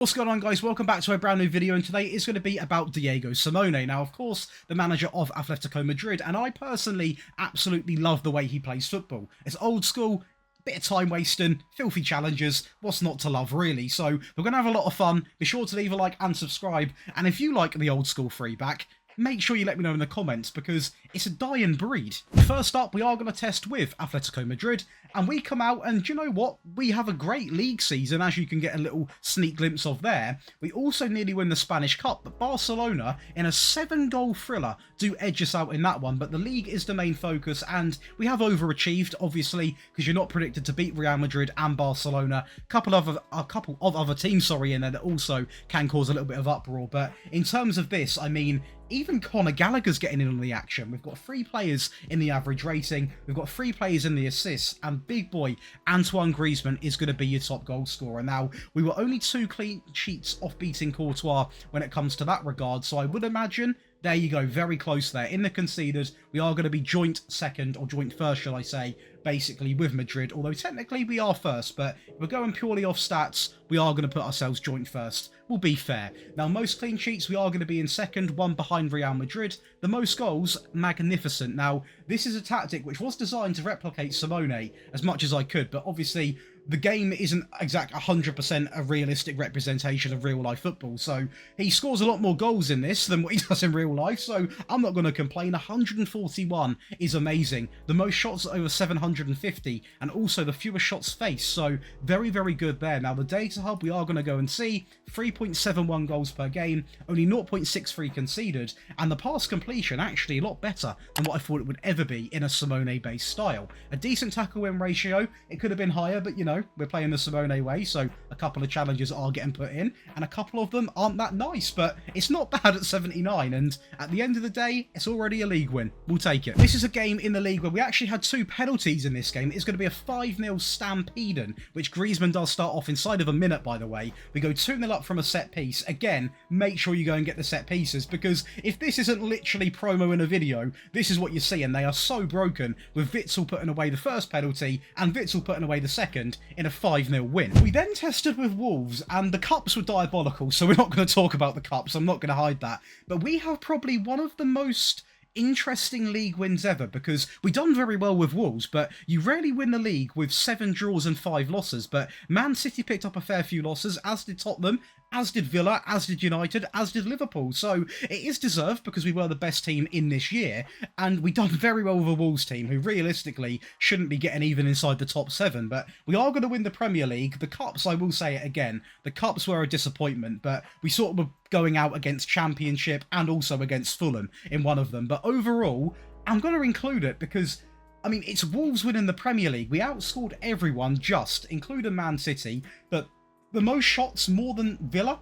What's going on, guys? Welcome back to a brand new video, and today is going to be about Diego Simeone. Now, of course, the manager of Atletico Madrid, and I personally absolutely love the way he plays football. It's old school, bit of time wasting, filthy challenges, what's not to love really? So we're going to have a lot of fun. Be sure to leave a like and subscribe, and if you like the old school free back, make sure you let me know in the comments because it's a dying breed. First up, we are going to test with Atletico Madrid, and we come out and, do you know what? We have a great league season, as you can get a little sneak glimpse of there. We also nearly win the Spanish Cup, but Barcelona, in a 7-goal thriller, do edge us out in that one. But the league is the main focus, and we have overachieved, obviously, because you're not predicted to beat Real Madrid and Barcelona. A couple of other teams, in there that also can cause a little bit of uproar. But in terms of this, I mean, even Conor Gallagher's getting in on the action. We've got 3 players in the average rating. We've got 3 players in the assists. And big boy Antoine Griezmann is going to be your top goal scorer. Now, we were only 2 clean sheets off beating Courtois when it comes to that regard. So I would imagine, there you go, very close there. In the conceded, we are going to be joint second, or joint first, shall I say, basically with Madrid. Although technically we are first, but if we're going purely off stats, we are going to put ourselves joint first. We'll be fair. Now, most clean sheets, we are going to be in second, 1 behind Real Madrid. The most goals, magnificent. Now, this is a tactic which was designed to replicate Simeone as much as I could, but obviously the game isn't exact 100% a realistic representation of real life football. So he scores a lot more goals in this than what he does in real life. So I'm not going to complain. 141 is amazing. The most shots over 750, and also the fewest shots faced. So very, very good there. Now the data hub, we are going to go and see 3.71 goals per game, only 0.63 conceded, and the pass completion actually a lot better than what I thought it would ever be in a Simeone based style. A decent tackle win ratio. It could have been higher, but you know, we're playing the Simeone way, so a couple of challenges are getting put in, and a couple of them aren't that nice, but it's not bad at 79, and at the end of the day, it's already a league win. We'll take it. This is a game in the league where we actually had 2 penalties in this game. It's going to be a 5-0 stampede, which Griezmann does start off inside of a minute, by the way. We go 2-0 up from a set piece. Again, make sure you go and get the set pieces, because if this isn't literally promo in a video, this is what you see, and they are so broken, with Witsel putting away the first penalty, and Witsel putting away the second, in a 5-0 win. We then tested with Wolves, and the cups were diabolical, so we're not going to talk about the cups, I'm not going to hide that. But we have probably one of the most interesting league wins ever, because we done very well with Wolves, but you rarely win the league with 7 draws and 5 losses. But Man City picked up a fair few losses, as did Tottenham, as did Villa, as did United, as did Liverpool. So it is deserved because we were the best team in this year, and we done very well with a Wolves team who realistically shouldn't be getting even inside the top 7. But we are going to win the Premier League. The Cups, I will say it again, the Cups were a disappointment, but we sort of were going out against Championship and also against Fulham in one of them. But overall, I'm going to include it because, I mean, it's Wolves winning the Premier League. We outscored everyone, just, including Man City, but the most shots more than Villa,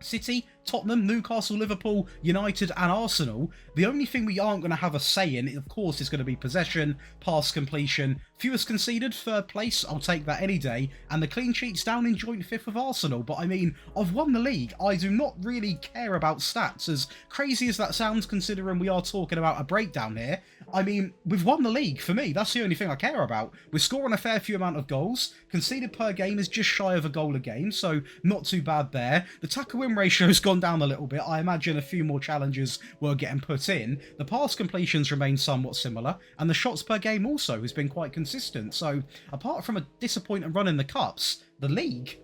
City, Tottenham, Newcastle, Liverpool, United and Arsenal. The only thing we aren't going to have a say in, of course, is going to be possession, pass completion, fewest conceded, 3rd place, I'll take that any day, and the clean sheets down in joint 5th with Arsenal. But I mean, I've won the league. I do not really care about stats, as crazy as that sounds considering we are talking about a breakdown here. I mean, we've won the league. For me, that's the only thing I care about. We're scoring a fair few amount of goals. Conceded per game is just shy of a goal a game, so not too bad there. The tackle win ratio has gone down a little bit. I imagine a few more challenges were getting put in. The pass completions remain somewhat similar, and the shots per game also has been quite consistent. So apart from a disappointing run in the Cups, the league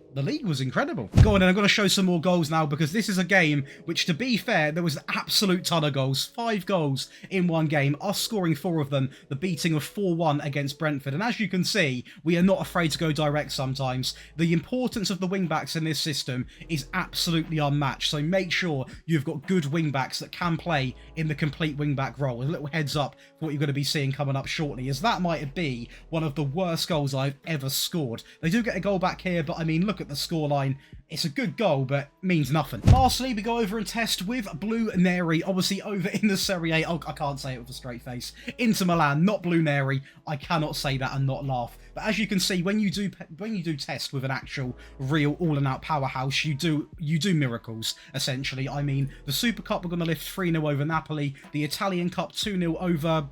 was incredible. Go on, and I'm going to show some more goals now, because this is a game which, to be fair, there was an absolute ton of goals. 5 goals in one game, us scoring 4 of them, the beating of 4-1 against Brentford. And as you can see, we are not afraid to go direct sometimes. The importance of the wing-backs in this system is absolutely unmatched, so make sure you've got good wing-backs that can play in the complete wing-back role. A little heads up for what you're going to be seeing coming up shortly, as that might be one of the worst goals I've ever scored. They do get a goal back here, but I mean, look at the scoreline. It's a good goal, but means nothing. Lastly, we go over and test with Blue Neri, obviously over in the Serie A. Oh, I can't say it with a straight face. Inter Milan, not Blue Neri. I cannot say that and not laugh. But as you can see, when you do test with an actual real all-and-out powerhouse, you do miracles, essentially. I mean, the Super Cup, we're going to lift 3-0 over Napoli. The Italian Cup, 2-0 over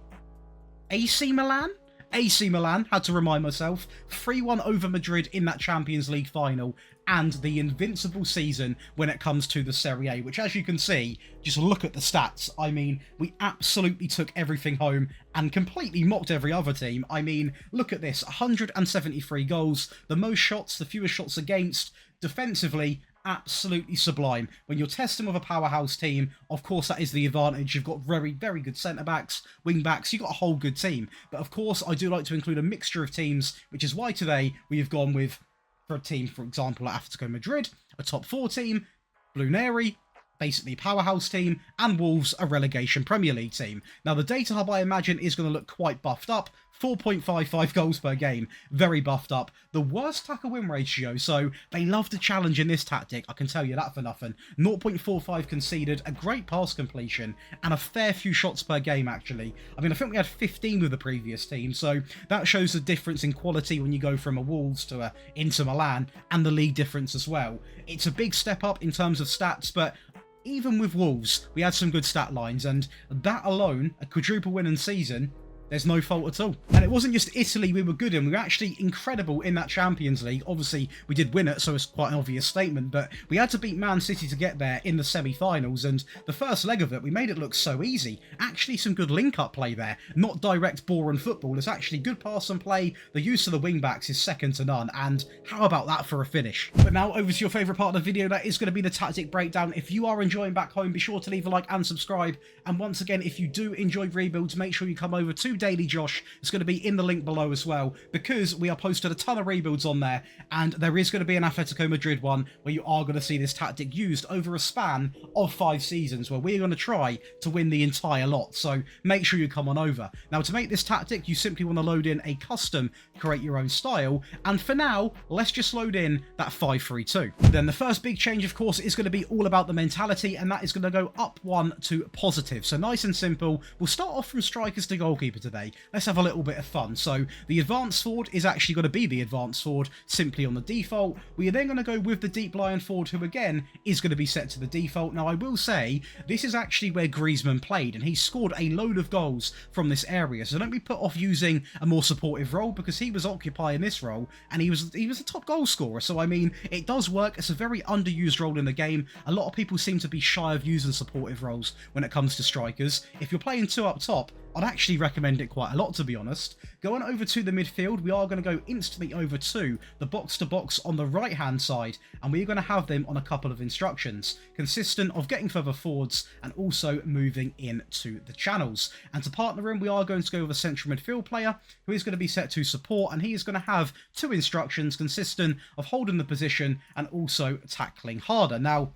AC Milan. AC Milan, had to remind myself, 3-1 over Madrid in that Champions League final, and the invincible season when it comes to the Serie A, which, as you can see, just look at the stats. I mean, we absolutely took everything home and completely mocked every other team. I mean, look at this, 173 goals, the most shots, the fewest shots against, defensively, absolutely sublime. When you're testing with a powerhouse team, of course that is the advantage. You've got very, very good centre-backs, wing-backs, you've got a whole good team. But of course, I do like to include a mixture of teams, which is why today we have gone with, for a team, for example, like Atletico Madrid, a top 4 team, Blue Neri, basically a powerhouse team, and Wolves, a relegation Premier League team. Now, the data hub, I imagine, is going to look quite buffed up. 4.55 goals per game, very buffed up. The worst tackle win ratio, so they love to challenge in this tactic, I can tell you that for nothing. 0.45 conceded, a great pass completion, and a fair few shots per game, actually. I mean, I think we had 15 with the previous team, so that shows the difference in quality when you go from a Wolves to a Inter Milan, and the league difference as well. It's a big step up in terms of stats, but even with Wolves, we had some good stat lines, and that alone, a quadruple winning season, there's no fault at all. And it wasn't just Italy we were good in, we were actually incredible in that Champions League. Obviously, we did win it, so it's quite an obvious statement, but we had to beat Man City to get there in the semi-finals, and the first leg of it, we made it look so easy. Actually, some good link-up play there. Not direct boring football, it's actually good pass and play. The use of the wing-backs is second to none, and how about that for a finish? But now, over to your favourite part of the video, that is going to be the tactic breakdown. If you are enjoying back home, be sure to leave a like and subscribe, and once again, if you do enjoy rebuilds, make sure you come over to Daily Josh. It's going to be in the link below as well, because we are posted a ton of rebuilds on there, and there is going to be an Atletico Madrid one where you are going to see this tactic used over a span of 5 seasons, where we're going to try to win the entire lot, so make sure you come on over. Now, to make this tactic, you simply want to load in a custom create your own style, and for now, let's just load in that 5-3-2. Then the first big change, of course, is going to be all about the mentality, and that is going to go up 1 to positive. So nice and simple. We'll start off from strikers to goalkeeper today. Let's have a little bit of fun. So the advanced forward is actually going to be the advanced forward simply on the default. We are then going to go with the deep lying forward, who again is going to be set to the default. Now, I will say this is actually where Griezmann played, and he scored a load of goals from this area, so don't be put off using a more supportive role, because he was occupying this role and he was a top goal scorer. So I mean, it does work. It's a very underused role in the game. A lot of people seem to be shy of using supportive roles when it comes to strikers. If you're playing 2 up top, I'd actually recommend it quite a lot, to be honest. Going over to the midfield, we are going to go instantly over to the box-to-box on the right-hand side, and we're going to have them on a couple of instructions, consistent of getting further forwards and also moving into the channels. And to partner in, we are going to go with a central midfield player, who is going to be set to support, and he is going to have 2 instructions, consistent of holding the position and also tackling harder. Now,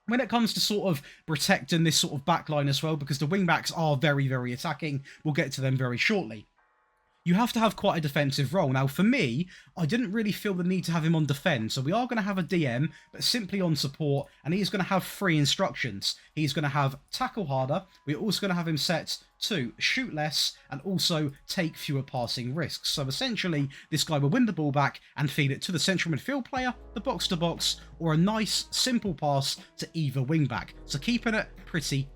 when it comes to sort of protecting this sort of backline as well, because the wing-backs are very, very attacking, we'll get to them very shortly, you have to have quite a defensive role. Now, for me, I didn't really feel the need to have him on defend, so we are going to have a DM, but simply on support, and he's going to have 3 instructions. He's going to have tackle harder, we're also going to have him set to shoot less, and also take fewer passing risks. So essentially, this guy will win the ball back and feed it to the central midfield player, the box-to-box, or a nice, simple pass to either wing-back. So keeping it pretty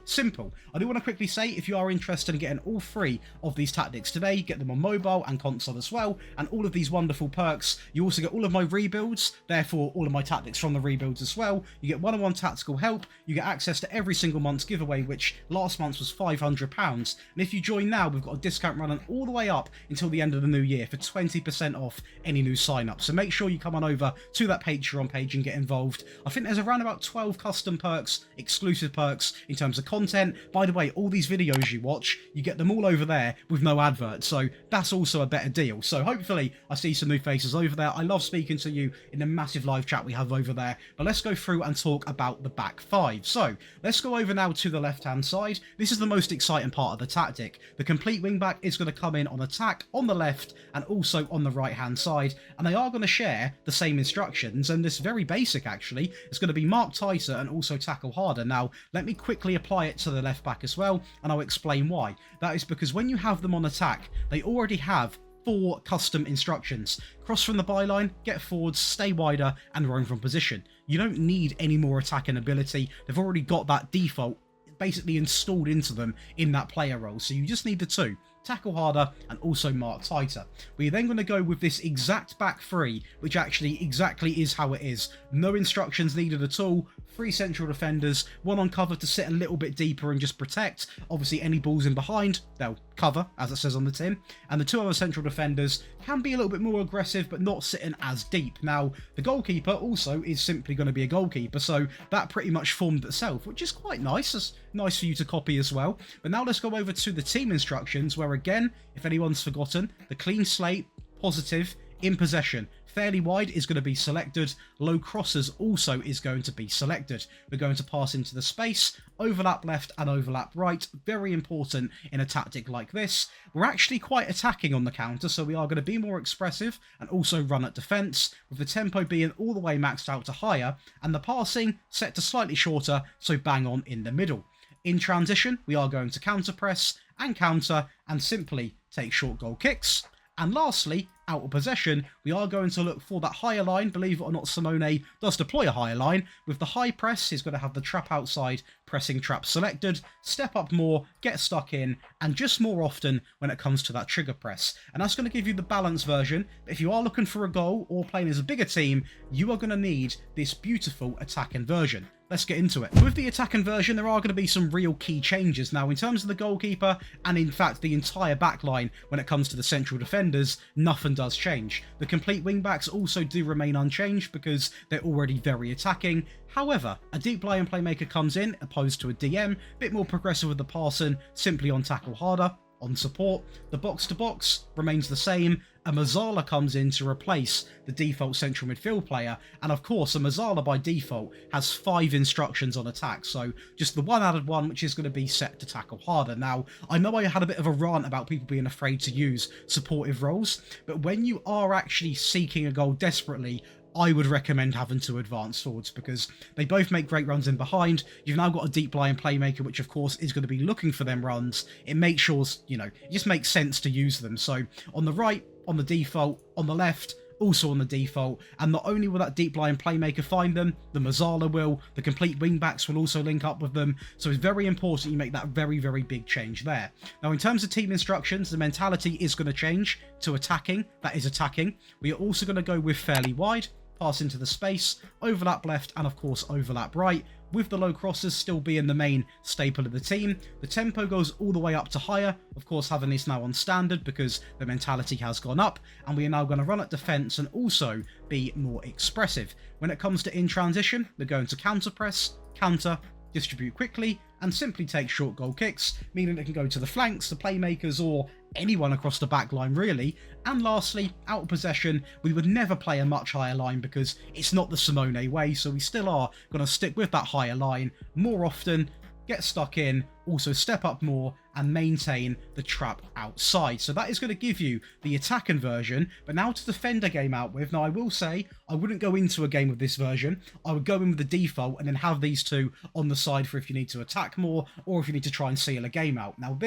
simple. I do want to quickly say, if you are interested in getting all 3 of these tactics today, get them on mobile and console as well, and all of these wonderful perks. You also get all of my rebuilds, therefore all of my tactics from the rebuilds as well. You get one-on-one tactical help, you get access to every single month's giveaway, which last month was £500, and if you join now, we've got a discount running all the way up until the end of the new year for 20% off any new sign-up. So make sure you come on over to that Patreon page and get involved. I think there's around about 12 custom perks, exclusive perks in terms of content. By the way, all these videos you watch, you get them all over there with no adverts, so that's also a better deal. So hopefully I see some new faces over there. I love speaking to you in the massive live chat we have over there, but let's go through and talk about the back 5. So let's go over now to the left hand side. This is the most exciting part of the tactic. The complete wing back is going to come in on attack on the left and also on the right hand side, and they are going to share the same instructions, and this very basic actually. It's going to be mark tighter and also tackle harder. Now let me quickly apply it to the left back as well, and I'll explain why. That is because when you have them on attack, they already have 4 custom instructions. Cross from the byline, get forwards, stay wider, and roam from position. You don't need any more attacking ability. They've already got that default basically installed into them in that player role, so you just need the 2. tackle harder, and also mark tighter. We're then going to go with this exact back three, which actually exactly is how it is. No instructions needed at all. 3 central defenders, 1 on cover to sit a little bit deeper and just protect. Obviously, any balls in behind, they'll cover, as it says on the tin. And the 2 other central defenders can be a little bit more aggressive, but not sitting as deep. Now, the goalkeeper also is simply going to be a goalkeeper, so that pretty much formed itself, which is quite nice. It's nice for you to copy as well. But now let's go over to the team instructions, where again, if anyone's forgotten, the clean slate, positive, in possession. Fairly wide is going to be selected. Low crosses also is going to be selected. We're going to pass into the space, overlap left and overlap right. Very important in a tactic like this. We're actually quite attacking on the counter, so we are going to be more expressive and also run at defence, with the tempo being all the way maxed out to higher and the passing set to slightly shorter, so bang on in the middle. In transition, we are going to counter press and counter and simply take short goal kicks. And lastly, out of possession, we are going to look for that higher line. Believe it or not, Simeone does deploy a higher line. With the high press, he's going to have the trap outside, pressing trap selected, step up more, get stuck in, and just more often when it comes to that trigger press. And that's going to give you the balanced version. But if you are looking for a goal or playing as a bigger team, you are going to need this beautiful attacking version. Let's get into it. With the attacking version, there are going to be some real key changes. Now, in terms of the goalkeeper, and in fact the entire back line when it comes to the central defenders, nothing does change. The complete wing-backs also do remain unchanged because they're already very attacking. However, a deep lying playmaker comes in, opposed to a DM, a bit more progressive with the passing, simply on tackle harder. On support, the box-to-box remains the same. A Mazzala comes in to replace the default central midfield player, and of course a Mazzala by default has 5 instructions on attack, so just the one added one, which is going to be set to tackle harder. Now, I know I had a bit of a rant about people being afraid to use supportive roles, but when you are actually seeking a goal desperately, I would recommend having 2 advanced forwards because they both make great runs in behind. You've now got a deep lying playmaker, which of course is going to be looking for them runs. It makes sure, it just makes sense to use them. So on the right, on the default, on the left, also on the default, and not only will that deep lying playmaker find them, the Mazzala will, the complete wingbacks will also link up with them, so it's very important you make that very, very big change there. Now, in terms of team instructions, the mentality is going to change to attacking, that is attacking. We are also going to go with fairly wide, pass into the space, overlap left, and of course overlap right, with the low crosses still being the main staple of the team. The tempo goes all the way up to higher, of course having this now on standard because the mentality has gone up, and we are now going to run at defence and also be more expressive. When it comes to in transition, we're going to counter press, counter, distribute quickly, and simply take short goal kicks, meaning it can go to the flanks, the playmakers, or anyone across the back line really. And lastly, out of possession, we would never play a much higher line because it's not the Simeone way, so we still are going to stick with that higher line more often, get stuck in, also step up more, and maintain the trap outside. So that is going to give you the attacking version, but now to defend a game out with. Now, I will say, I wouldn't go into a game with this version. I would go in with the default and then have these 2 on the side for if you need to attack more, or if you need to try and seal a game out. Now,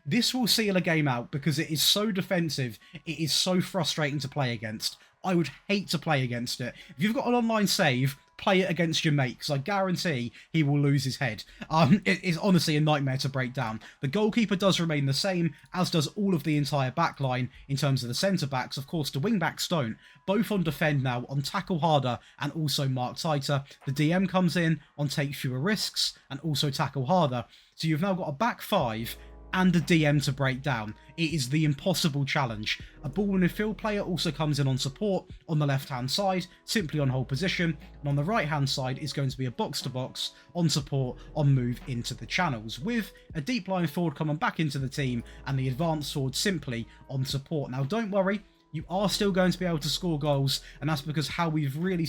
this will seal a game out because it is so defensive. It is so frustrating to play against. I would hate to play against it. If you've got an online save, play it against your mate, because I guarantee he will lose his head. It is honestly a nightmare to break down. The goalkeeper does remain the same, as does all of the entire back line in terms of the centre-backs. Of course, the wing-backs don't. Both on defend now, on tackle harder, and also mark tighter. The DM comes in on take fewer risks, and also tackle harder. So you've now got a back 5, and a DM to break down. It is the impossible challenge. A ball and midfield player also comes in on support on the left-hand side, simply on hold position, and on the right-hand side is going to be a box-to-box on support on move into the channels, with a deep line forward coming back into the team and the advanced forward simply on support. Now, don't worry, you are still going to be able to score goals, and that's because how we've really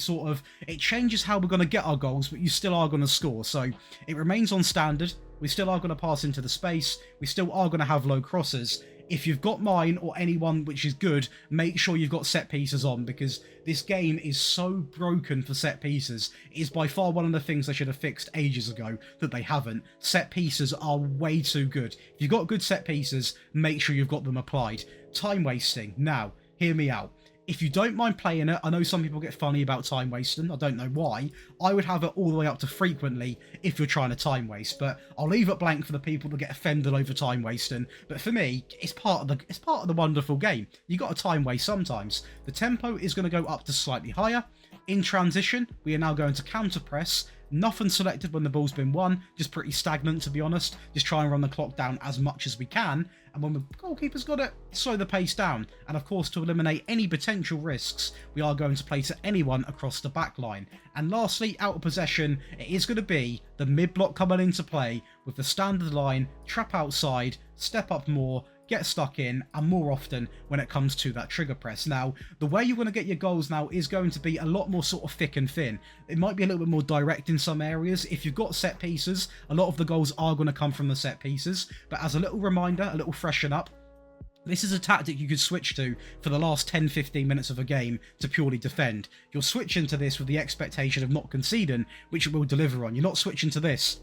it changes how we're going to get our goals, but you still are going to score. So it remains on standard. We still are going to pass into the space. We still are going to have low crosses. If you've got mine or anyone which is good, make sure you've got set pieces on, because this game is so broken for set pieces. It is by far one of the things they should have fixed ages ago that they haven't. Set pieces are way too good. If you've got good set pieces, make sure you've got them applied. Time wasting. Now, hear me out. If you don't mind playing it, I know some people get funny about time wasting. I don't know why. I would have it all the way up to frequently if you're trying to time waste, but I'll leave it blank for the people that get offended over time wasting. But for me, it's part of the wonderful game. You got to time waste sometimes. The tempo is going to go up to slightly higher. In transition, we are now going to counter press. Nothing selected when the ball's been won, just pretty stagnant to be honest. Just try and run the clock down as much as we can, and when the goalkeeper's got it, slow the pace down. And of course, to eliminate any potential risks, we are going to play to anyone across the back line. And lastly, out of possession, it is going to be the mid-block coming into play with the standard line, trap outside, step up more, get stuck in, and more often when it comes to that trigger press. Now, the way you're going to get your goals now is going to be a lot more sort of thick and thin. It might be a little bit more direct in some areas. If you've got set pieces, a lot of the goals are going to come from the set pieces. But as a little reminder, a little freshen up, this is a tactic you could switch to for the last 10-15 minutes of a game to purely defend. You're switching to this with the expectation of not conceding, which it will deliver on. You're not switching to this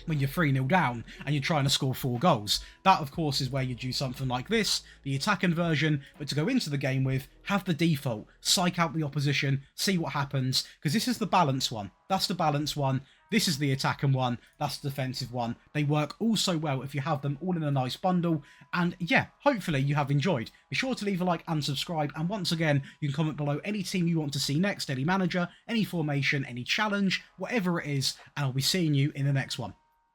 when you're 3-0 down and you're trying to score 4 goals. That, of course, is where you do something like this, the attacking version, but to go into the game with, have the default, psych out the opposition, see what happens, because this is the balance one. That's the balance one. This is the attacking one. That's the defensive one. They work all so well if you have them all in a nice bundle. And yeah, hopefully you have enjoyed. Be sure to leave a like and subscribe. And once again, you can comment below any team you want to see next, any manager, any formation, any challenge, whatever it is. And I'll be seeing you in the next one.